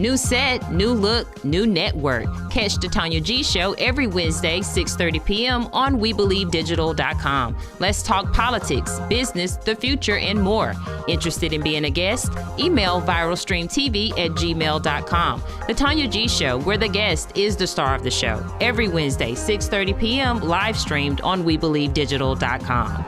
New set, new look, new network. Catch the Tonya G Show every Wednesday, 6:30 p.m. on WeBelieveDigital.com. Let's talk politics, business, the future, and more. Interested in being a guest? Email viralstreamtv@gmail.com. The Tonya G Show, where the guest is the star of the show. Every Wednesday, 6:30 p.m. live streamed on WeBelieveDigital.com.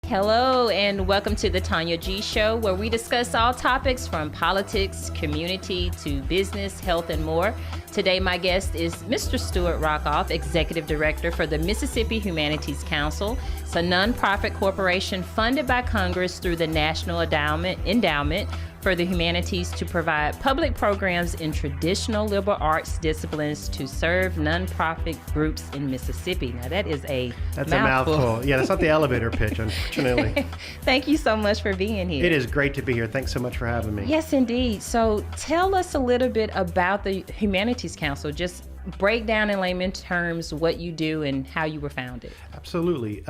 Hello and welcome to the Tonya G Show, where we discuss all topics from politics, community, to business, health, and more. Today, my guest is Mr. Stuart Rockoff, Executive Director for the Mississippi Humanities Council. It's a nonprofit corporation funded by Congress through the National Endowment for the Humanities to provide public programs in traditional liberal arts disciplines to serve nonprofit groups in Mississippi. Now, that's a mouthful. Yeah, that's not the elevator pitch, unfortunately. Thank you so much for being here. It is great to be here. Thanks so much for having me. Yes, indeed. So tell us a little bit about the Humanities Council. Just break down in layman terms what you do and how you were founded. Absolutely.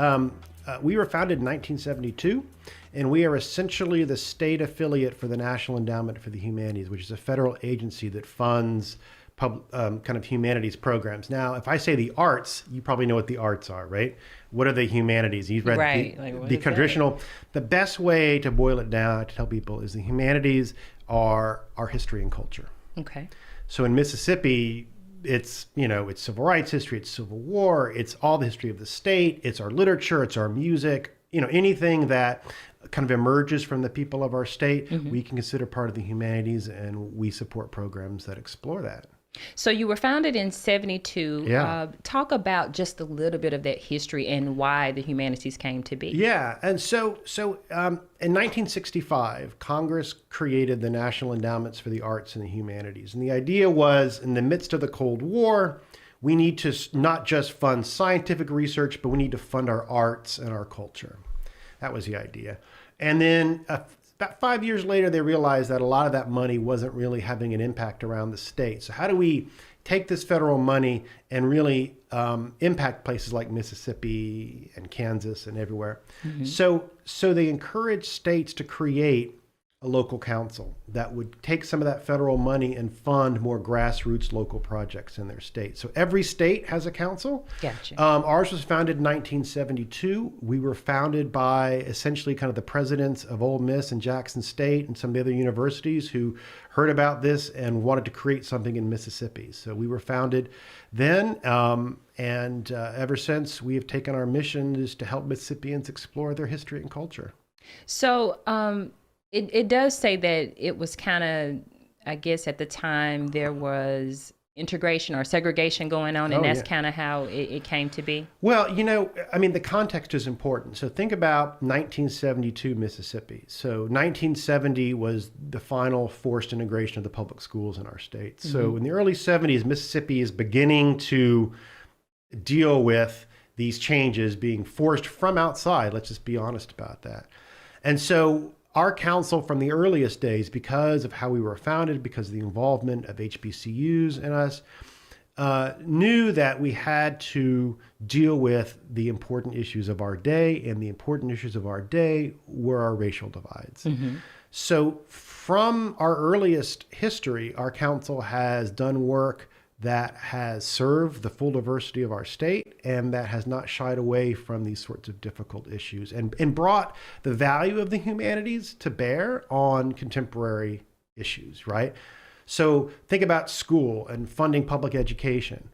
We were founded in 1972, and we are essentially the state affiliate for the National Endowment for the Humanities, which is a federal agency that funds kind of humanities programs. Now, if I say the arts, you probably know what the arts are, right? What are the humanities? You've read the traditional. The best way to boil it down to tell people is the humanities are our history and culture. Okay. So in Mississippi, it's civil rights history, it's Civil War, it's all the history of the state, it's our literature, it's our music, anything that kind of emerges from the people of our state, we can consider part of the humanities, and we support programs that explore that. So you were founded in 72. Yeah. Talk about just a little bit of that history and why the humanities came to be. Yeah. And so in 1965, Congress created the National Endowments for the Arts and the Humanities. And the idea was, in the midst of the Cold War, we need to not just fund scientific research, but we need to fund our arts and our culture. That was the idea. And then about 5 years later, they realized that a lot of that money wasn't really having an impact around the state. So how do we take this federal money and really impact places like Mississippi and Kansas and everywhere? So they encouraged states to create a local council that would take some of that federal money and fund more grassroots local projects in their state. So every state has a council. Gotcha. Ours was founded in 1972. We were founded by essentially kind of the presidents of Ole Miss and Jackson State and some of the other universities who heard about this and wanted to create something in Mississippi. So we were founded then, and ever since we have taken our mission is to help Mississippians explore their history and culture. So, It does say that it was kind of, I guess at the time there was integration or segregation going on, and that's kind of how it came to be. Well, the context is important. So think about 1972 Mississippi. So 1970 was the final forced integration of the public schools in our state. So in the early 70s, Mississippi is beginning to deal with these changes being forced from outside. Let's just be honest about that. And so our council from the earliest days, because of how we were founded, because of the involvement of HBCUs and us, knew that we had to deal with the important issues of our day, and the important issues of our day were our racial divides. So from our earliest history, our council has done work that has served the full diversity of our state and that has not shied away from these sorts of difficult issues and brought the value of the humanities to bear on contemporary issues, right? So think about school and funding public education.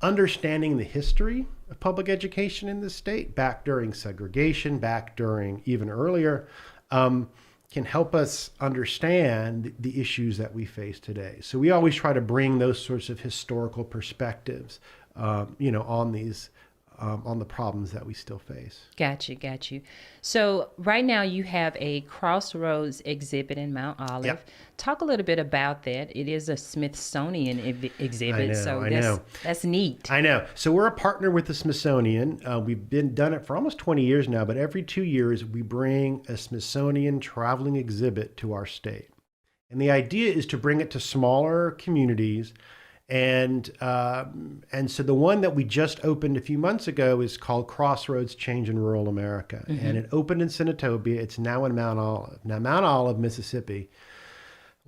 Understanding the history of public education in this state, back during segregation, back during even earlier, can help us understand the issues that we face today. So we always try to bring those sorts of historical perspectives, on these, on the problems that we still face. Got you. So right now you have a Crossroads exhibit in Mount Olive. Yep. Talk a little bit about that. It is a Smithsonian exhibit, I know. That's neat. I know. So we're a partner with the Smithsonian. We've done it for almost 20 years now, but every 2 years we bring a Smithsonian traveling exhibit to our state. And the idea is to bring it to smaller communities And so the one that we just opened a few months ago is called Crossroads Change in Rural America. And it opened in Senatobia. It's now in Mount Olive. Now, Mount Olive, Mississippi,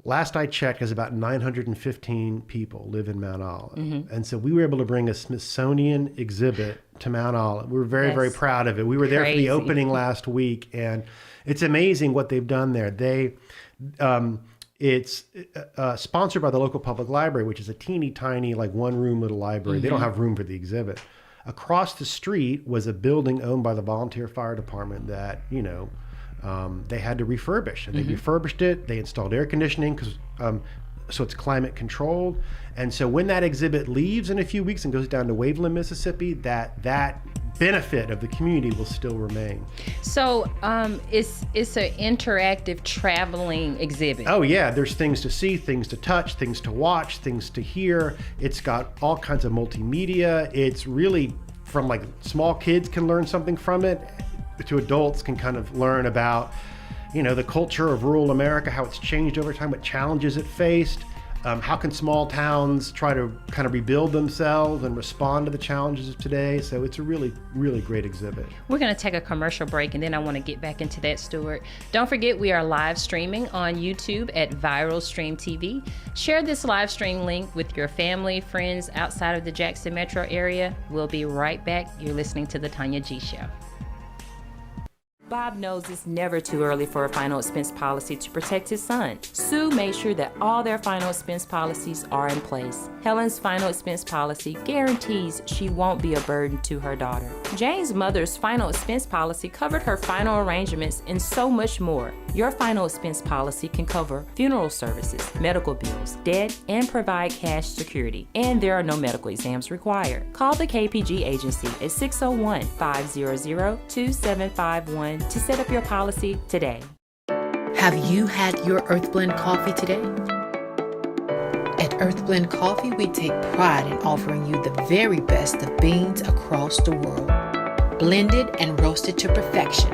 last I checked, is about 915 people live in Mount Olive. And so we were able to bring a Smithsonian exhibit to Mount Olive. We were very, very proud of it. We were there for the opening last week, and it's amazing what they've done there. It's sponsored by the local public library, which is a teeny tiny, like one-room little library. They don't have room for the exhibit. Across the street was a building owned by the volunteer fire department that, they had to refurbish. And they refurbished it. They installed air conditioning so it's climate controlled. And so when that exhibit leaves in a few weeks and goes down to Waveland, Mississippi, that benefit of the community will still remain. So it's an interactive traveling exhibit. Oh yeah, there's things to see, things to touch, things to watch, things to hear. It's got all kinds of multimedia. It's really from like small kids can learn something from it to adults can kind of learn about, the culture of rural America, how it's changed over time, what challenges it faced. How can small towns try to kind of rebuild themselves and respond to the challenges of today? So it's a really, really great exhibit. We're going to take a commercial break, and then I want to get back into that, Stuart. Don't forget, we are live streaming on YouTube at Viral Stream TV. Share this live stream link with your family, friends outside of the Jackson metro area. We'll be right back. You're listening to The Tonya G Show. Bob knows it's never too early for a final expense policy to protect his son. Sue made sure that all their final expense policies are in place. Helen's final expense policy guarantees she won't be a burden to her daughter. Jane's mother's final expense policy covered her final arrangements and so much more. Your final expense policy can cover funeral services, medical bills, debt, and provide cash security. And there are no medical exams required. Call the KPG agency at 601-500-2751 to set up your policy today. Have you had your Earthblend coffee today? At Earthblend Coffee, we take pride in offering you the very best of beans across the world, blended and roasted to perfection,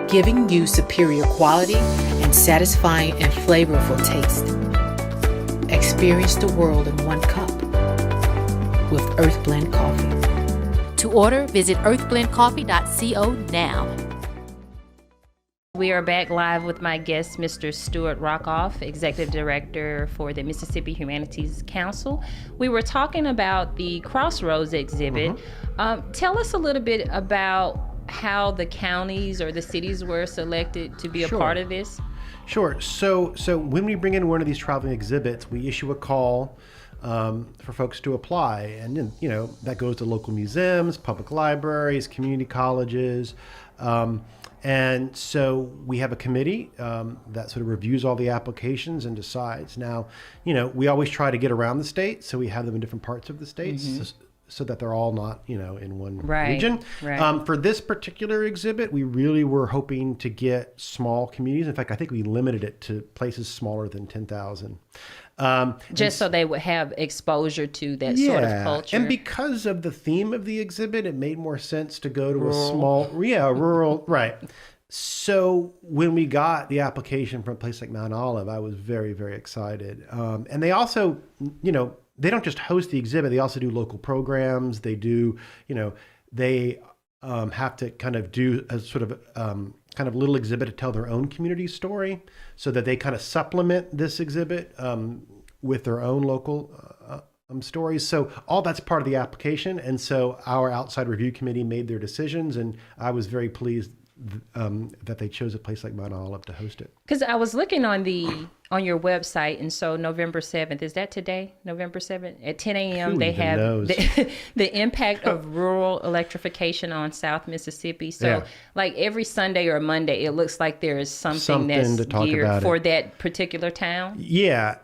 giving you superior quality and satisfying and flavorful taste. Experience the world in one cup with Earthblend Coffee. To order, visit earthblendcoffee.co now. We are back live with my guest, Mr. Stuart Rockoff, Executive Director for the Mississippi Humanities Council. We were talking about the Crossroads exhibit. Tell us a little bit about how the counties or the cities were selected to be a part of this. Sure. So when we bring in one of these traveling exhibits, we issue a call for folks to apply. And then, that goes to local museums, public libraries, community colleges. And so we have a committee that sort of reviews all the applications and decides. Now, we always try to get around the state, so we have them in different parts of the state so that they're all not, in one region. Right. For this particular exhibit, we really were hoping to get small communities. In fact, I think we limited it to places smaller than 10,000. Just so they would have exposure to that sort of culture. And because of the theme of the exhibit, it made more sense to go to rural, right. So when we got the application from a place like Mount Olive, I was very, very excited. And they also, they don't just host the exhibit, they also do local programs. They do, they have to kind of do a sort of kind of little exhibit to tell their own community story so that they kind of supplement this exhibit with their own local stories. So all that's part of the application. And so our outside review committee made their decisions, and I was very pleased that they chose a place like Mount Olive to host it. Because I was looking on your website, and so November 7th, is that today? November 7th at 10 a.m. Who they even have knows? the impact of rural electrification on South Mississippi. So like every Sunday or Monday, it looks like there is something that's to talk geared about for that particular town. Yeah.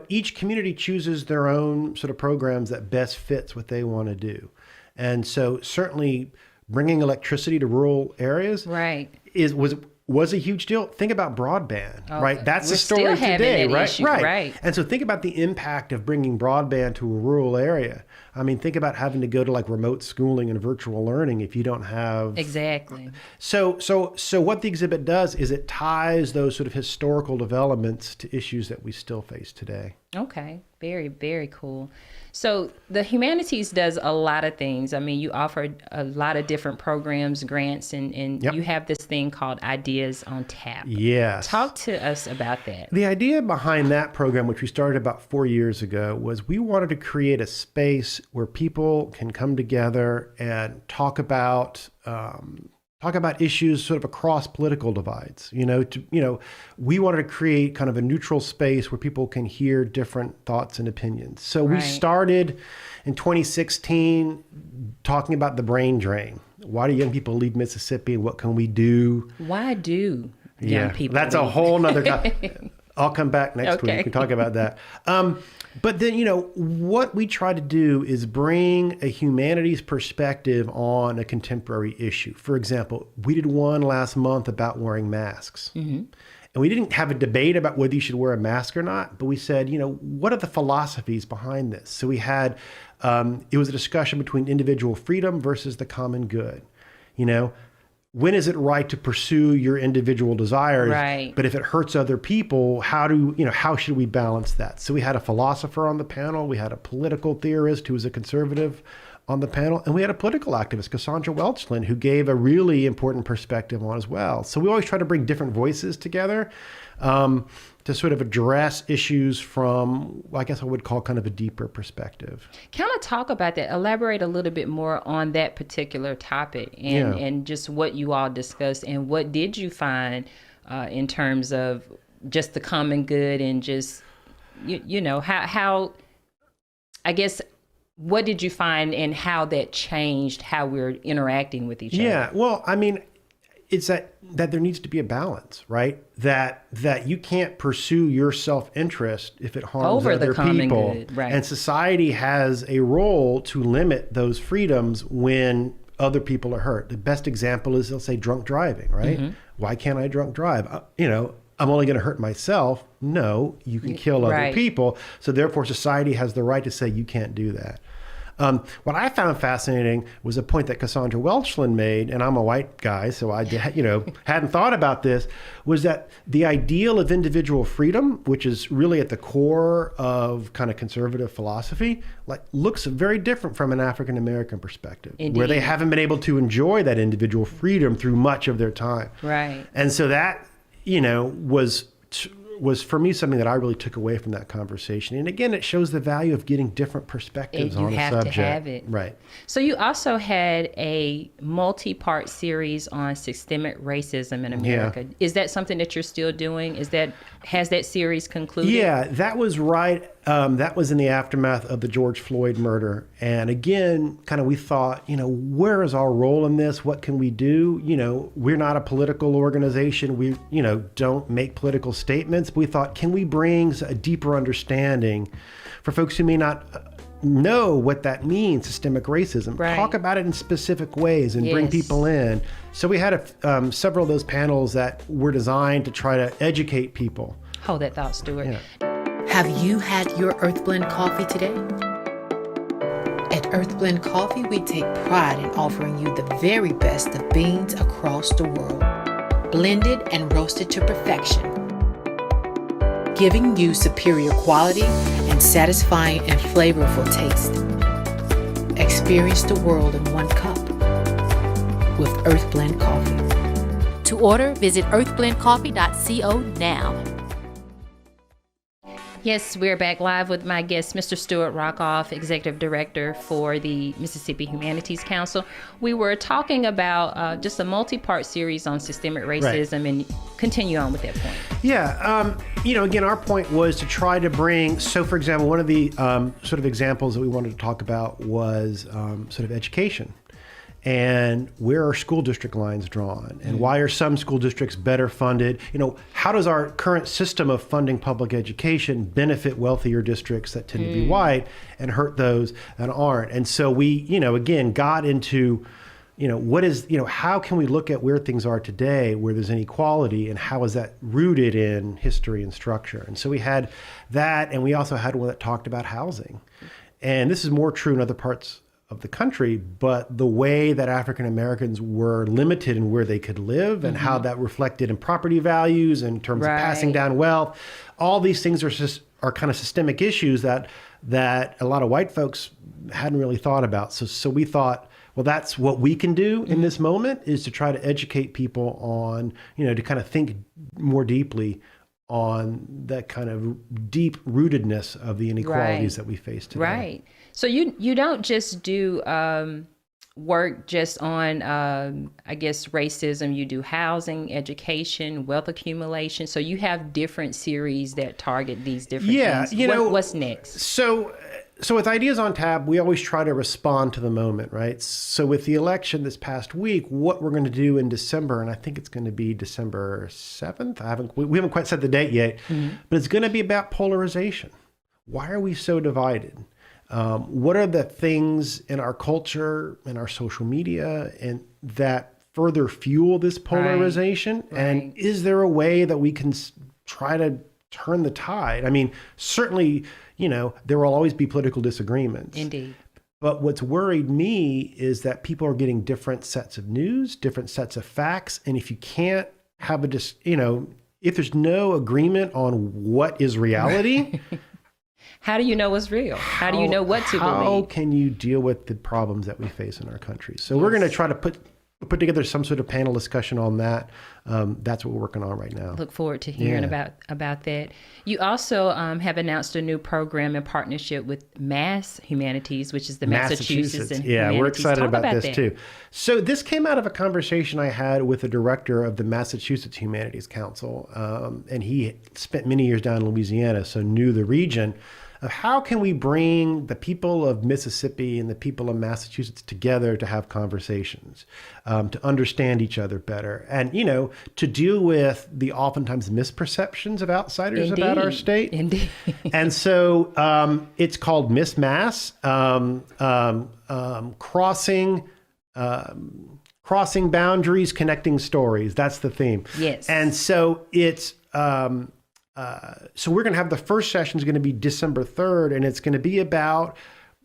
Each community chooses their own sort of programs that best fits what they want to do. And so certainly bringing electricity to rural areas was a huge deal. Think about broadband, right? That's the story today, right? Right. And so think about the impact of bringing broadband to a rural area. I mean, think about having to go to like remote schooling and virtual learning if you don't have... Exactly. So what the exhibit does is it ties those sort of historical developments to issues that we still face today. Okay. Very, very cool. So the Humanities does a lot of things. I mean, you offer a lot of different programs, grants, and Yep. you have this thing called Ideas on Tap. Yes. Talk to us about that. The idea behind that program, which we started about 4 years ago, was we wanted to create a space where people can come together and talk about issues sort of across political divides. We wanted to create kind of a neutral space where people can hear different thoughts and opinions. So we Right. started in 2016 talking about the brain drain. Why do young people leave Mississippi? What can we do? Why do young people That's a leave? whole nother. I'll come back next week. We can talk about that. But then, what we try to do is bring a humanities perspective on a contemporary issue. For example, we did one last month about wearing masks. And we didn't have a debate about whether you should wear a mask or not, but we said, what are the philosophies behind this? So we had, it was a discussion between individual freedom versus the common good. When is it right to pursue your individual desires? Right. But if it hurts other people, how should we balance that? So we had a philosopher on the panel. We had a political theorist who was a conservative on the panel. And we had a political activist, Cassandra Welchland, who gave a really important perspective on as well. So we always try to bring different voices together to sort of address issues from, I guess I would call kind of a deeper perspective. Kind of talk about that. Elaborate a little bit more on that particular topic and just what you all discussed and what did you find in terms of just the common good and just, how, I guess, what did you find and how that changed how we're interacting with each other? Yeah, well, I mean, it's that there needs to be a balance, right? That you can't pursue your self-interest if it harms Over the other common people. good, right. And society has a role to limit those freedoms when other people are hurt. The best example is, they'll say, drunk driving, right? Why can't I drunk drive? I'm only going to hurt myself. No, you can kill other Right. people. So therefore, society has the right to say you can't do that. What I found fascinating was a point that Cassandra Welchland made, and I'm a white guy, so I hadn't thought about this, was that the ideal of individual freedom, which is really at the core of kind of conservative philosophy, looks very different from an African American perspective, Indeed. where they haven't been able to enjoy that individual freedom through much of their time. Right. And so that, was for me something that I really took away from that conversation. And again, it shows the value of getting different perspectives You on a have subject. to have it. Right. So you also had a multi-part series on systemic racism in America. Is that something that you're still doing? Has that series concluded? Yeah, that was right. That was in the aftermath of the George Floyd murder. And again, kind of we thought, where is our role in this? What can we do? We're not a political organization. We, don't make political statements. But we thought, can we bring a deeper understanding for folks who may not know what that means, systemic racism? Right. Talk about it in specific ways and bring Yes. people in. So we had several of those panels that were designed to try to educate people. Hold that thought, Stuart. Yeah. Have you had your Earth Blend coffee today? At Earth Blend Coffee, we take pride in offering you the very best of beans across the world, blended and roasted to perfection, giving you superior quality and satisfying and flavorful taste. Experience the world in one cup with Earth Blend Coffee. To order, visit earthblendcoffee.co now. Yes, we're back live with my guest, Mr. Stuart Rockoff, Executive Director for the Mississippi Humanities Council. We were talking about just a multi-part series on systemic racism, and continue on with that point. Yeah, again, our point was to try to bring, so for example, one of the sort of examples that we wanted to talk about was sort of education. And where are school district lines drawn? And why are some school districts better funded? How does our current system of funding public education benefit wealthier districts that tend to be white and hurt those that aren't? And so we, again, got into, how can we look at where things are today, where there's inequality, and how is that rooted in history and structure? And so we had that, and we also had one that talked about housing. And this is more true in other parts of the country, but the way that African Americans were limited in where they could live and how that reflected in property values in terms of passing down wealth, all these things are kind of systemic issues that a lot of white folks hadn't really thought about. So we thought, well, that's what we can do in this moment, is to try to educate people on, to kind of think more deeply on that kind of deep rootedness of the inequalities that we face today. Right. So you don't just do work just on, I guess, racism. You do housing, education, wealth accumulation. So you have different series that target these different things. What's next? So with Ideas on Tap, we always try to respond to the moment, right? So with the election this past week, what we're going to do in December, and I think it's going to be December 7th. We haven't quite set the date yet, but it's going to be about polarization. Why are we so divided? What are the things in our culture and our social media and that further fuel this polarization? Right. And is there a way that we can try to turn the tide? I mean, certainly, there will always be political disagreements. Indeed. But what's worried me is that people are getting different sets of news, different sets of facts. And if you can't have if there's no agreement on what is reality, how do you know what's real? How do you know what to believe? How can you deal with the problems that we face in our country? So we're going to try to put together some sort of panel discussion on that. That's what we're working on right now. Look forward to hearing about that. You also have announced a new program in partnership with Humanities, which is the Massachusetts and Humanities. We're excited about this that. too. So this came out of a conversation I had with the director of the Massachusetts Humanities Council, and he spent many years down in Louisiana, so knew the region. Of how can we bring the people of Mississippi and the people of Massachusetts together to have conversations, to understand each other better, and, to deal with the oftentimes misperceptions of outsiders about our state. Indeed. And so it's called Miss Mass, crossing boundaries, connecting stories. That's the theme. Yes. And so it's... so we're going to have the first session is going to be December 3rd, and it's going to be about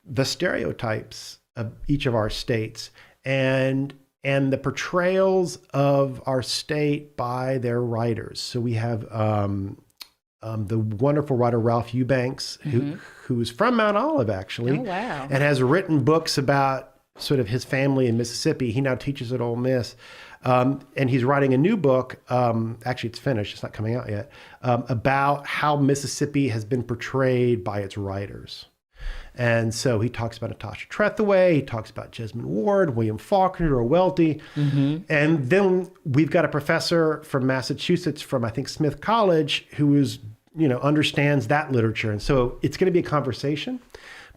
the stereotypes of each of our states and the portrayals of our state by their writers. So we have the wonderful writer Ralph Eubanks, who is from Mount Olive, actually. Oh, wow. And has written books about sort of his family in Mississippi. He now teaches at Ole Miss. And he's writing a new book, actually it's finished, it's not coming out yet, about how Mississippi has been portrayed by its writers. And so he talks about Natasha Trethewey, he talks about Jesmond Ward, William Faulkner, or Welty. And then we've got a professor from Massachusetts from, I think, Smith College, who is, understands that literature. And so it's going to be a conversation.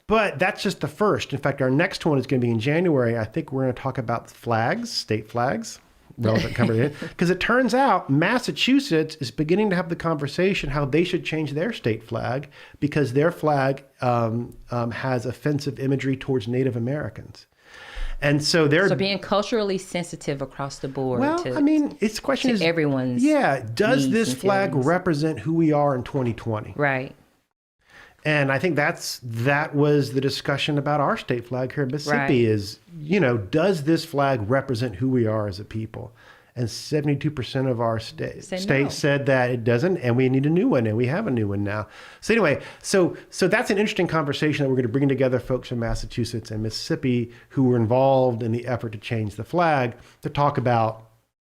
But that's just the first. In fact, our next one is going to be in January. I think we're going to talk about flags, state flags. Relevant conversation, because it turns out Massachusetts is beginning to have the conversation how they should change their state flag because their flag has offensive imagery towards Native Americans. And so they're being culturally sensitive across the board. Well, its question is everyone's. Yeah, does this flag represent who we are in 2020? Right. And I think that was the discussion about our state flag here in Mississippi is, does this flag represent who we are as a people? And 72% of our state said that it doesn't, and we need a new one, and we have a new one now. So anyway, so that's an interesting conversation that we're going to bring together folks from Massachusetts and Mississippi who were involved in the effort to change the flag to talk about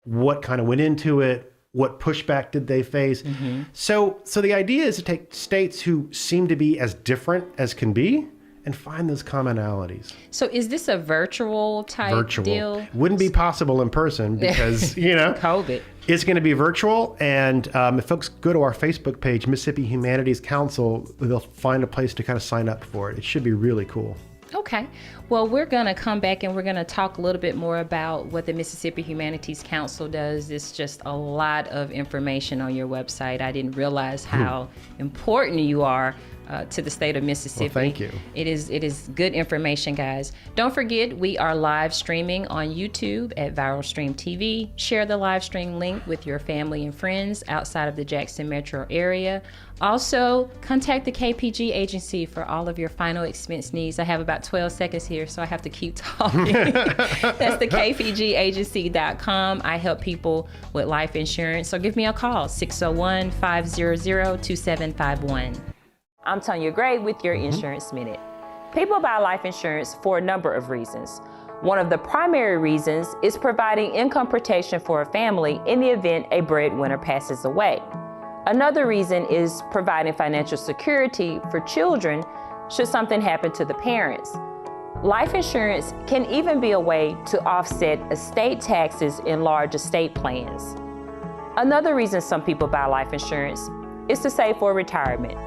what kind of went into it, what pushback did they face? So the idea is to take states who seem to be as different as can be and find those commonalities. So is this a virtual type deal? Wouldn't be possible in person because, COVID. It's going to be virtual. And if folks go to our Facebook page, Mississippi Humanities Council, they'll find a place to kind of sign up for it. It should be really cool. Okay. Well, we're going to come back and we're going to talk a little bit more about what the Mississippi Humanities Council does. It's just a lot of information on your website. I didn't realize how important you are to the state of Mississippi. Well, thank you. It is good information, guys. Don't forget, we are live streaming on YouTube at Viral Stream TV. Share the live stream link with your family and friends outside of the Jackson metro area. Also, contact the KPG agency for all of your final expense needs. I have about 12 seconds here, so I have to keep talking. That's the kpgagency.com. I help people with life insurance, so give me a call, 601-500-2751. I'm Tonya Gray with your Insurance Minute. People buy life insurance for a number of reasons. One of the primary reasons is providing income protection for a family in the event a breadwinner passes away. Another reason is providing financial security for children should something happen to the parents. Life insurance can even be a way to offset estate taxes in large estate plans. Another reason some people buy life insurance is to save for retirement.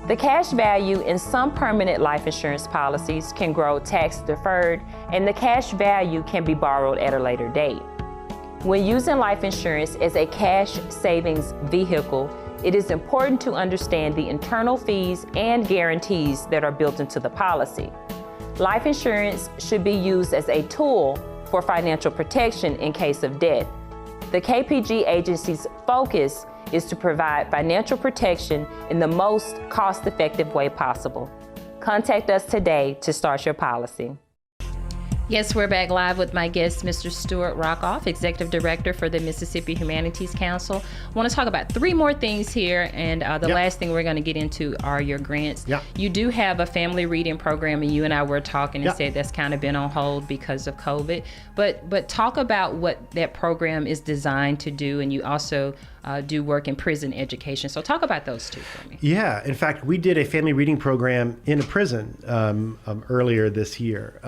The cash value in some permanent life insurance policies can grow tax deferred, and the cash value can be borrowed at a later date. When using life insurance as a cash savings vehicle, it is important to understand the internal fees and guarantees that are built into the policy. Life insurance should be used as a tool for financial protection in case of death. The KPG agency's focus is to provide financial protection in the most cost-effective way possible. Contact us today to start your policy. Yes, we're back live with my guest, Mr. Stuart Rockoff, Executive Director for the Mississippi Humanities Council. I want to talk about three more things here, and the last thing we're going to get into are your grants. You do have a family reading program, and you and I were talking and said that's kind of been on hold because of COVID. But talk about what that program is designed to do, and you also do work in prison education. So talk about those two for me. Yeah, in fact, we did a family reading program in a prison earlier this year.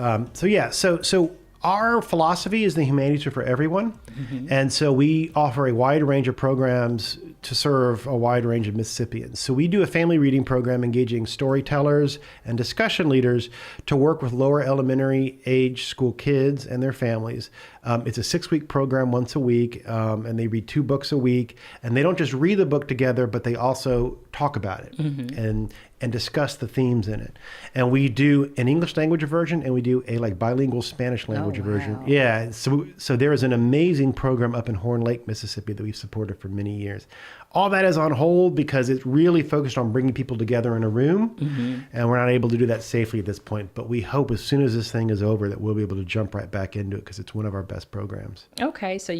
So our philosophy is the humanities are for everyone. And so we offer a wide range of programs to serve a wide range of Mississippians. So we do a family reading program engaging storytellers and discussion leaders to work with lower elementary age school kids and their families. It's a 6-week program once a week, and they read 2 books a week. And they don't just read the book together, but they also talk about it and discuss the themes in it. And we do an English language version, and we do a bilingual Spanish language version. Yeah, so there is an amazing program up in Horn Lake, Mississippi that we've supported for many years. All that is on hold because it's really focused on bringing people together in a room, and we're not able to do that safely at this point. But we hope as soon as this thing is over that we'll be able to jump right back into it because it's one of our best programs. Okay, so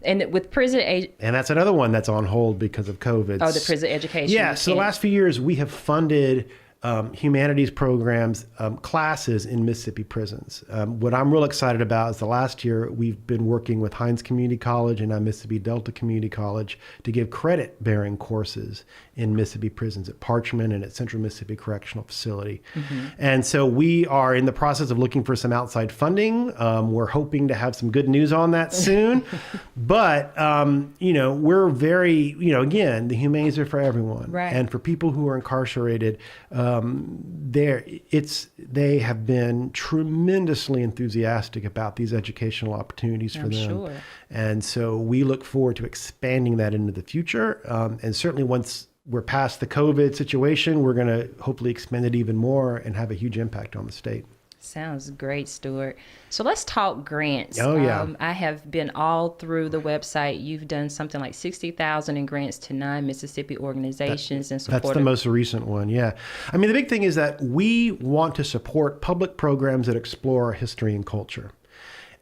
and with prison and that's another one that's on hold because of COVID. Oh, the prison education. Yeah, so the last few years we have funded humanities programs, classes in Mississippi prisons. What I'm real excited about is the last year we've been working with Hines Community College and now Mississippi Delta Community College to give credit-bearing courses in Mississippi prisons at Parchman and at Central Mississippi Correctional Facility. And so we are in the process of looking for some outside funding. We're hoping to have some good news on that soon. But, we're very, again, the humanities are for everyone. Right. And for people who are incarcerated, they have been tremendously enthusiastic about these educational opportunities for them. Sure. And so we look forward to expanding that into the future. And certainly once we're past the COVID situation, we're going to hopefully expand it even more and have a huge impact on the state. Sounds great, Stuart. So let's talk grants. Oh, yeah. I have been all through the website. You've done something like $60,000 in grants to 9 Mississippi organizations and support. That's the most recent one, yeah. I mean, the big thing is that we want to support public programs that explore our history and culture.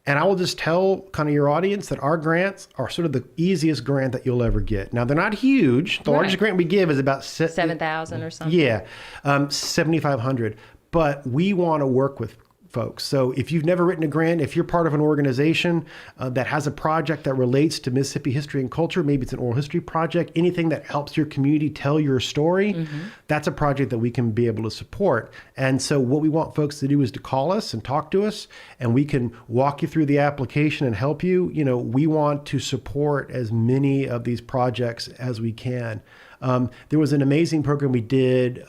And I will just tell kind of your audience that our grants are sort of the easiest grant that you'll ever get. Now, they're not huge. The largest grant we give is about $7,000 or something. Yeah, $7,500. But we want to work with folks. So if you've never written a grant, if you're part of an organization that has a project that relates to Mississippi history and culture, maybe it's an oral history project, anything that helps your community tell your story, that's a project that we can be able to support. And so what we want folks to do is to call us and talk to us, and we can walk you through the application and help you. We want to support as many of these projects as we can. There was an amazing program we did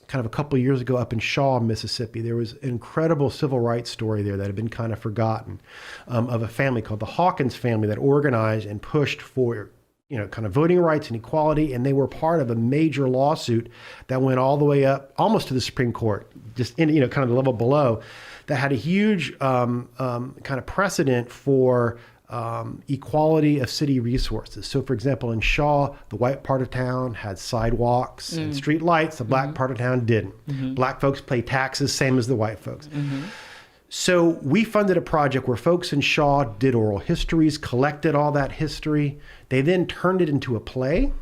kind of a couple of years ago up in Shaw, Mississippi. There was an incredible civil rights story there that had been kind of forgotten, of a family called the Hawkins family that organized and pushed for kind of voting rights and equality. And they were part of a major lawsuit that went all the way up almost to the Supreme Court, just in, kind of the level below, that had a huge kind of precedent for equality of city resources. So for example, in Shaw, the white part of town had sidewalks and street lights. The black part of town didn't. Black folks pay taxes, same as the white folks. So we funded a project where folks in Shaw did oral histories, collected all that history. They then turned it into a play.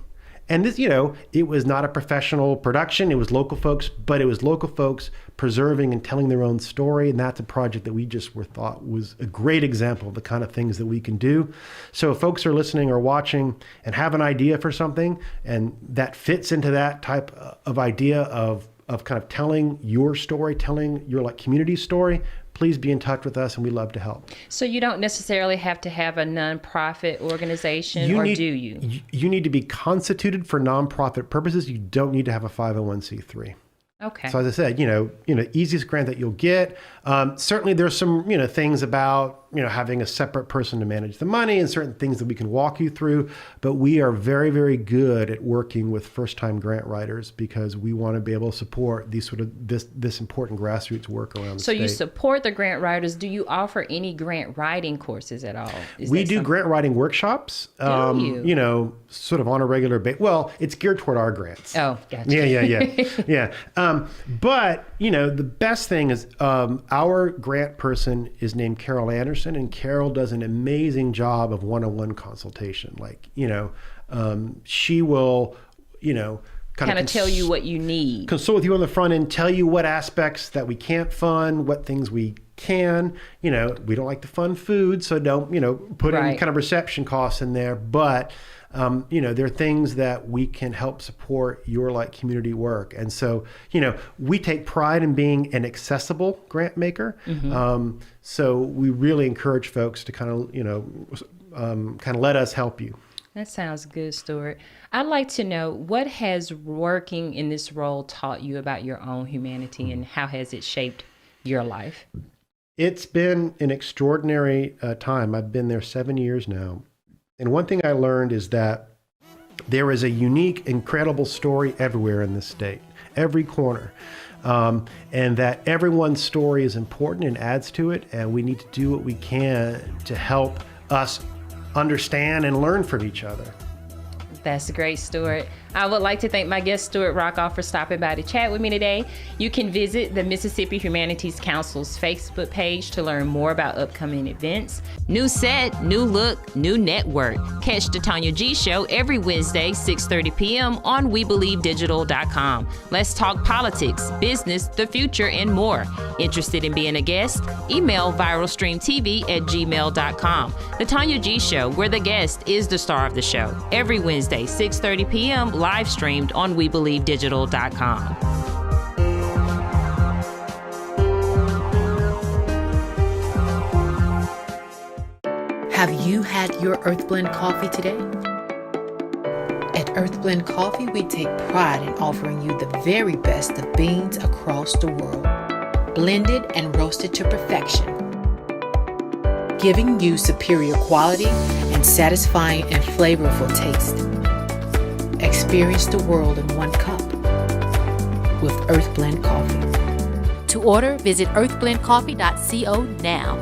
And this, it was not a professional production. It was local folks, but it was local folks preserving and telling their own story. And that's a project that we just thought was a great example of the kind of things that we can do. So if folks are listening or watching and have an idea for something, and that fits into that type of idea of kind of telling your story, telling your community story, please be in touch with us, and we'd love to help. So you don't necessarily have to have a nonprofit organization, do you? You need to be constituted for nonprofit purposes. You don't need to have a 501c3. Okay. So as I said, easiest grant that you'll get. Certainly there's some, things about, having a separate person to manage the money and certain things that we can walk you through. But we are very, very good at working with first-time grant writers because we want to be able to support these this important grassroots work around the state. So you support the grant writers. Do you offer any grant writing courses at all? We do grant writing workshops. Do you? Sort of on a regular basis. Well, it's geared toward our grants. Oh, gotcha. Yeah. But, the best thing is our grant person is named Carol Anderson, and Carol does an amazing job of one-on-one consultation. She will, kind of tell you what you need. Consult with you on the front end, tell you what aspects that we can't fund, what things we can. We don't like to fund food, so don't, put in kind of reception costs in there. But there are things that we can help support your community work. And so, we take pride in being an accessible grant maker. Mm-hmm. So we really encourage folks to kind of let us help you. That sounds good, Stuart. I'd like to know, what has working in this role taught you about your own humanity, and how has it shaped your life? It's been an extraordinary time. I've been there 7 years now. And one thing I learned is that there is a unique, incredible story everywhere in this state, every corner. And that everyone's story is important and adds to it. And we need to do what we can to help us understand and learn from each other. That's great, Stuart. I would like to thank my guest, Stuart Rockoff, for stopping by to chat with me today. You can visit the Mississippi Humanities Council's Facebook page to learn more about upcoming events. New set, new look, new network. Catch the Tonya G Show every Wednesday, 6:30 p.m. on WeBelieveDigital.com. Let's talk politics, business, the future, and more. Interested in being a guest? Email viralstreamtv@gmail.com. The Tonya G Show, where the guest is the star of the show. Every Wednesday, 6:30 p.m. live streamed on WeBelieveDigital.com. Have you had your Earth Blend coffee today? At Earth Blend Coffee, we take pride in offering you the very best of beans across the world, blended and roasted to perfection, giving you superior quality and satisfying and flavorful taste. Experience the world in one cup with Earth Blend Coffee. To order, visit earthblendcoffee.co now.